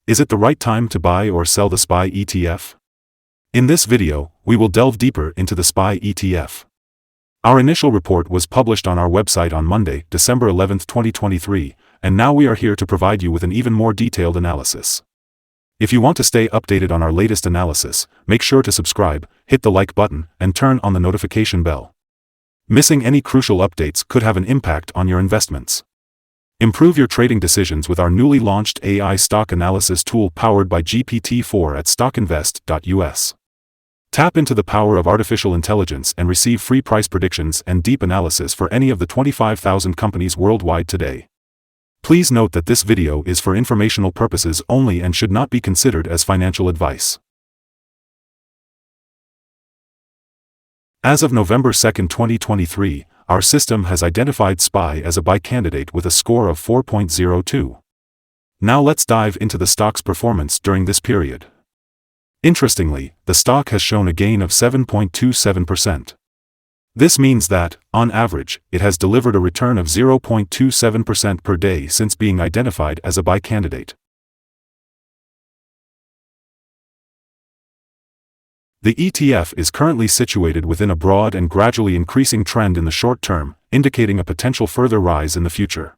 Is it the right time to buy or sell the SPY ETF? In this video, we will delve deeper into the SPY ETF. Our initial report was published on our website on Monday, December 11, 2023, and now we are here to provide you with an even more detailed analysis. If you want to stay updated on our latest analysis, make sure to subscribe, hit the like button, and turn on the notification bell. Missing any crucial updates could have an impact on your investments. Improve your trading decisions with our newly launched AI stock analysis tool powered by GPT-4 at StockInvest.us. Tap into the power of artificial intelligence and receive free price predictions and deep analysis for any of the 25,000 companies worldwide today. Please note that this video is for informational purposes only and should not be considered as financial advice. As of November 2, 2023, our system has identified SPY as a buy candidate with a score of 4.02. Now let's dive into the stock's performance during this period. Interestingly, the stock has shown a gain of 7.27%. This means that, on average, it has delivered a return of 0.27% per day since being identified as a buy candidate. The ETF is currently situated within a broad and gradually increasing trend in the short term, indicating a potential further rise in the future.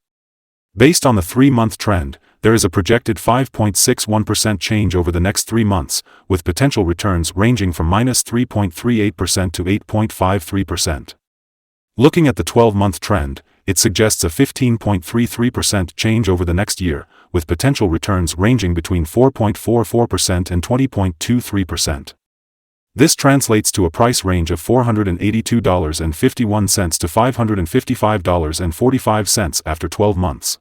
Based on the 3-month trend, there is a projected 5.61% change over the next 3 months, with potential returns ranging from -3.38% to 8.53%. Looking at the 12-month trend, it suggests a 15.33% change over the next year, with potential returns ranging between 4.44% and 20.23%. This translates to a price range of $482.51 to $555.45 after 12 months.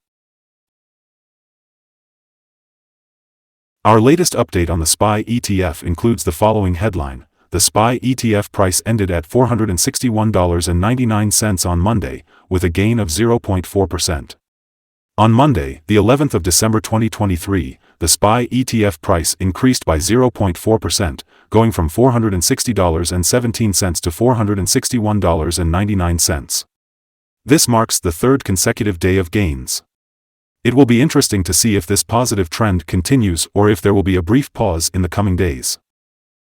Our latest update on the SPY ETF includes the following headline: the SPY ETF price ended at $461.99 on Monday, with a gain of 0.4%. On Monday, the 11th of December 2023, the SPY ETF price increased by 0.4%, going from $460.17 to $461.99. This marks the third consecutive day of gains. It will be interesting to see if this positive trend continues or if there will be a brief pause in the coming days.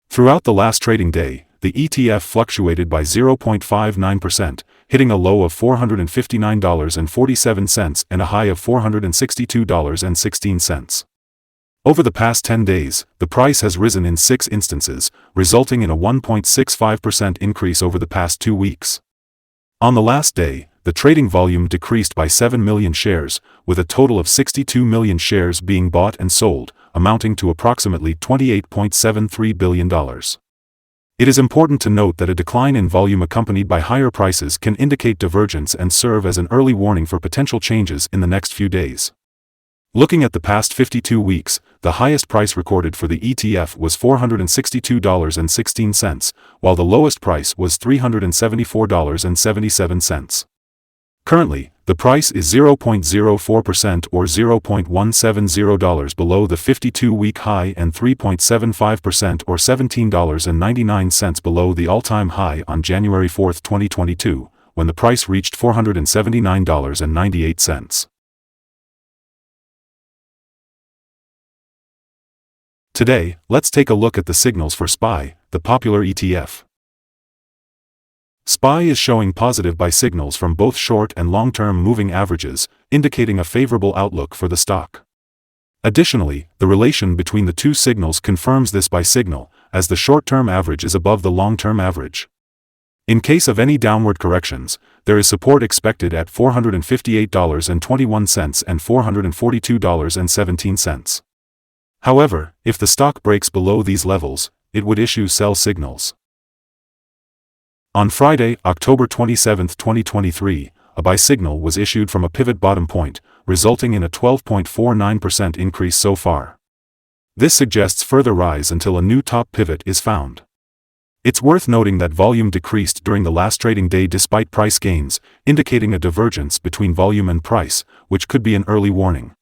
Throughout the last trading day, the ETF fluctuated by 0.59%, hitting a low of $459.47 and a high of $462.16. Over the past 10 days, the price has risen in 6 instances, resulting in a 1.65% increase over the past 2 weeks. On the last day, the trading volume decreased by 7 million shares, with a total of 62 million shares being bought and sold, amounting to approximately $28.73 billion. It is important to note that a decline in volume accompanied by higher prices can indicate divergence and serve as an early warning for potential changes in the next few days. Looking at the past 52 weeks, the highest price recorded for the ETF was $462.16, while the lowest price was $374.77. Currently, the price is 0.04% or $0.170 below the 52-week high and 3.75% or $17.99 below the all-time high on January 4, 2022, when the price reached $479.98. Today, let's take a look at the signals for SPY, the popular ETF. SPY is showing positive buy signals from both short and long-term moving averages, indicating a favorable outlook for the stock. Additionally, the relation between the two signals confirms this buy signal, as the short-term average is above the long-term average. In case of any downward corrections, there is support expected at $458.21 and $442.17. However, if the stock breaks below these levels, it would issue sell signals. On Friday, October 27, 2023, a buy signal was issued from a pivot bottom point, resulting in a 12.49% increase so far. This suggests further rise until a new top pivot is found. It's worth noting that volume decreased during the last trading day despite price gains, indicating a divergence between volume and price, which could be an early warning.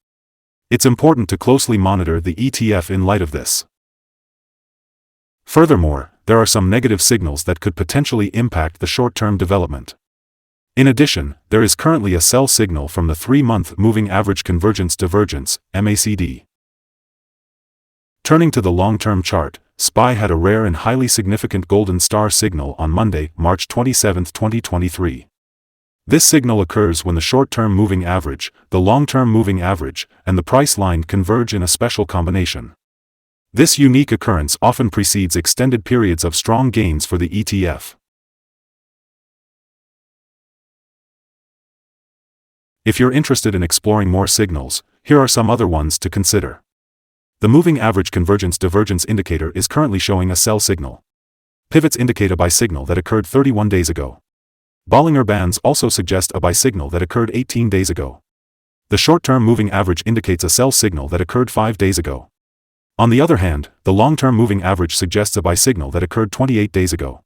It's important to closely monitor the ETF in light of this. Furthermore, there are some negative signals that could potentially impact the short-term development. In addition, there is currently a sell signal from the 3-month Moving Average Convergence Divergence, MACD. Turning to the long-term chart, SPY had a rare and highly significant golden star signal on Monday, March 27, 2023. This signal occurs when the short-term moving average, the long-term moving average, and the price line converge in a special combination. This unique occurrence often precedes extended periods of strong gains for the ETF. If you're interested in exploring more signals, here are some other ones to consider. The moving average convergence-divergence indicator is currently showing a sell signal. Pivots indicate a buy signal that occurred 31 days ago. Bollinger Bands also suggest a buy signal that occurred 18 days ago. The short-term moving average indicates a sell signal that occurred 5 days ago. On the other hand, the long-term moving average suggests a buy signal that occurred 28 days ago.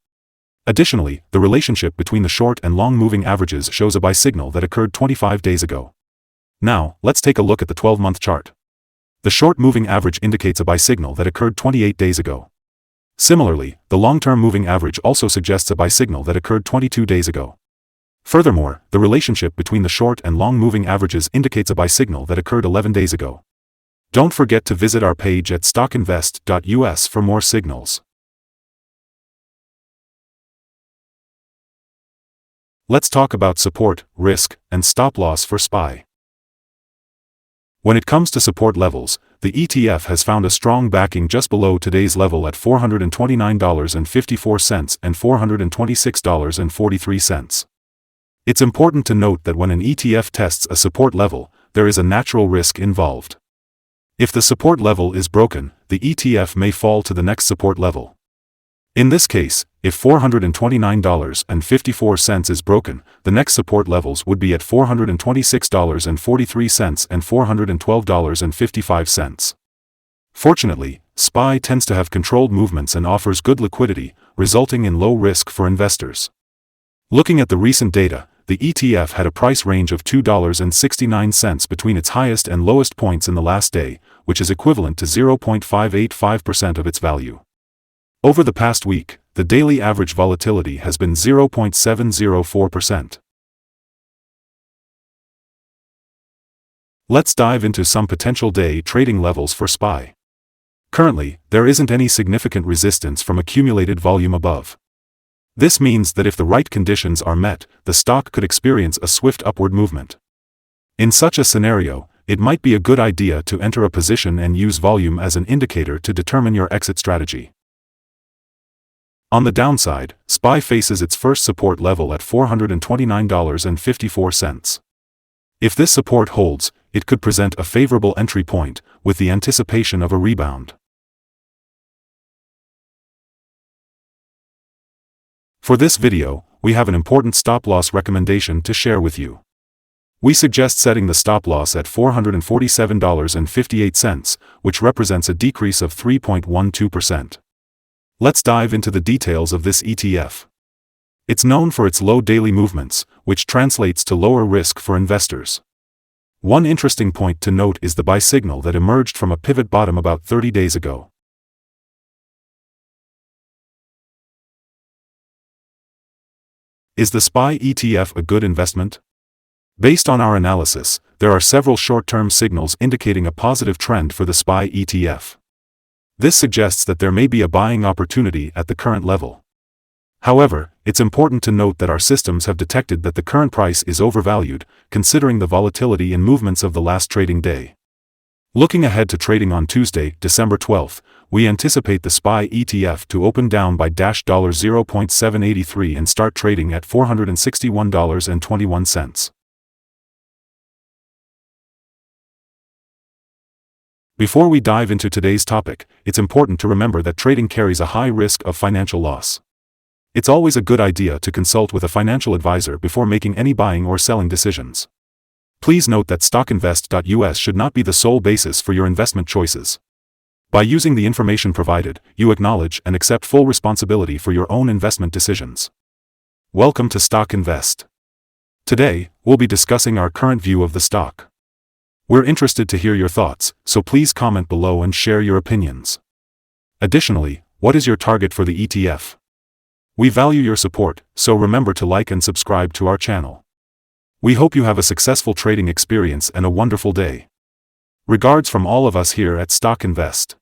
Additionally, the relationship between the short and long moving averages shows a buy signal that occurred 25 days ago. Now, let's take a look at the 12-month chart. The short moving average indicates a buy signal that occurred 28 days ago. Similarly, the long-term moving average also suggests a buy signal that occurred 22 days ago. Furthermore, the relationship between the short and long moving averages indicates a buy signal that occurred 11 days ago. Don't forget to visit our page at StockInvest.us for more signals. Let's talk about support, risk, and stop-loss for SPY. When it comes to support levels, the ETF has found a strong backing just below today's level at $429.54 and $426.43. It's important to note that when an ETF tests a support level, there is a natural risk involved. If the support level is broken, the ETF may fall to the next support level. In this case, if $429.54 is broken, the next support levels would be at $426.43 and $412.55. Fortunately, SPY tends to have controlled movements and offers good liquidity, resulting in low risk for investors. Looking at the recent data, the ETF had a price range of $2.69 between its highest and lowest points in the last day, which is equivalent to 0.585% of its value. Over the past week, the daily average volatility has been 0.704%. Let's dive into some potential day trading levels for SPY. Currently, there isn't any significant resistance from accumulated volume above. This means that if the right conditions are met, the stock could experience a swift upward movement. In such a scenario, it might be a good idea to enter a position and use volume as an indicator to determine your exit strategy. On the downside, SPY faces its first support level at $429.54. If this support holds, it could present a favorable entry point, with the anticipation of a rebound. For this video, we have an important stop-loss recommendation to share with you. We suggest setting the stop-loss at $447.58, which represents a decrease of 3.12%. Let's dive into the details of this ETF. It's known for its low daily movements, which translates to lower risk for investors. One interesting point to note is the buy signal that emerged from a pivot bottom about 30 days ago. Is the SPY ETF a good investment? Based on our analysis, there are several short-term signals indicating a positive trend for the SPY ETF. This suggests that there may be a buying opportunity at the current level. However, it's important to note that our systems have detected that the current price is overvalued, considering the volatility and movements of the last trading day. Looking ahead to trading on Tuesday, December 12th, we anticipate the SPY ETF to open down by $0.783 and start trading at $461.21. Before we dive into today's topic, it's important to remember that trading carries a high risk of financial loss. It's always a good idea to consult with a financial advisor before making any buying or selling decisions. Please note that StockInvest.us should not be the sole basis for your investment choices. By using the information provided, you acknowledge and accept full responsibility for your own investment decisions. Welcome to Stock Invest. Today, we'll be discussing our current view of the stock. We're interested to hear your thoughts, so please comment below and share your opinions. Additionally, what is your target for the ETF? We value your support, so remember to like and subscribe to our channel. We hope you have a successful trading experience and a wonderful day. Regards from all of us here at Stock Invest.